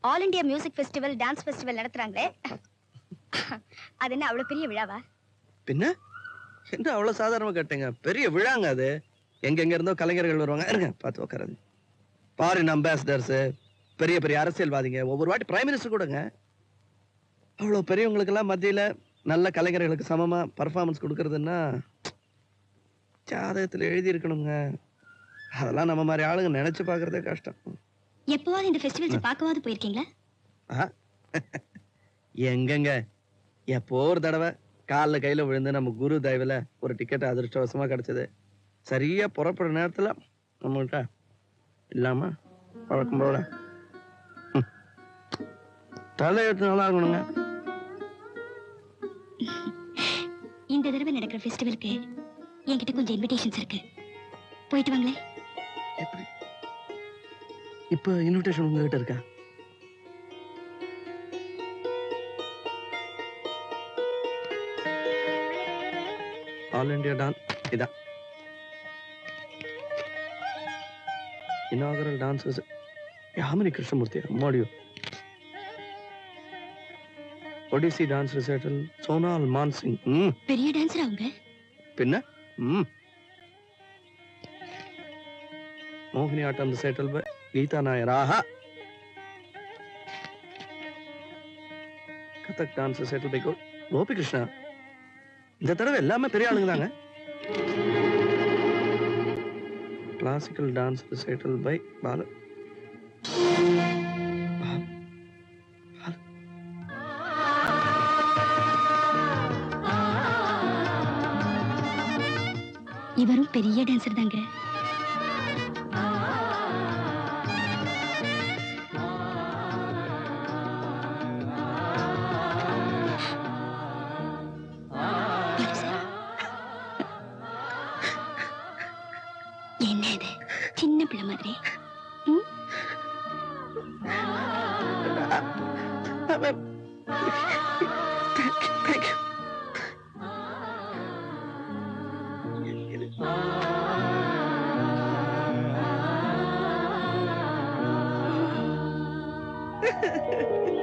All India music festival dance festival நடத்துறாங்களே, அது என்ன அவ்வளவு பெரிய விழாவா? பின்ன என்ன அவ்வளவு சாதாரணமா கேட்டீங்க? பெரிய விழாங்க அது. எங்க இருந்தோ கலைஞர்கள் வருவாங்க. இருங்க பார்த்து உட்காருங்க. ஃபாரின் அம்பாசிடர்ஸ், பெரிய பெரிய அரசியல்வாதிங்க, ஒவ்வொரு வாட்டி பிரைம் மினிஸ்டர் கூடங்க. அவ்வளவு பெரியவங்களுக்கு எல்லாம் மத்தியில நல்ல கலைஞர்களுக்கு சமமா பர்ஃபார்மன்ஸ் கொடுக்கறதுன்னா ஜாதகத்துல எழுதி இருக்கணுங்க. அதெல்லாம் நம்ம மாதிரி ஆளுங்க நினைச்சு பாக்குறதே கஷ்டம். எப்பவாவது இந்த ஃபெஸ்டிவல்ஸ் பார்க்கவாது போயிருக்கீங்களா? எங்கங்க, எப்போ ஒரு தடவை காலில் கையில விழுந்து நம்ம குரு தயவுல ஒரு டிக்கெட் அதிர்ஷ்டவசமா கிடைச்சது. சரியா புறப்படுற நேரத்துல நம்மகிட்ட இல்லாம வழக்கம் போல தலையெழுத்து நல்லா இருக்கணுங்க. இந்த தடவை நடக்கிற ஃபெஸ்டிவலுக்கு என்கிட்ட கொஞ்சம் இன்விடேஷன்ஸ் இருக்கு, போயிட்டு வாங்களே. எப்படி இப்ப இன்விடேஷன் உங்ககிட்ட இருக்கா? ஆல் இந்தியா டான்ஸ் இதான் inaugural dances. யாமினி கிருஷ்ணமூர்த்தி அம்மாடியோ. Odissi dance recital Sonal Mansingh. பெரிய டான்சர் அவங்க. பின்ன Mohiniyattam recital by Geeta Nair. ஆஹா. Kathak dance recital by Gopi Krishna. இந்த தடவை எல்லாமே பெரிய ஆளுங்க தாங்க. Classical dance recital by Balu. இவரும் பெரிய டான்சர் தாங்க. என்ன இது சின்ன பிள்ளை மாதிரி? Thank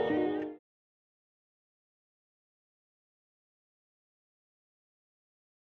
you.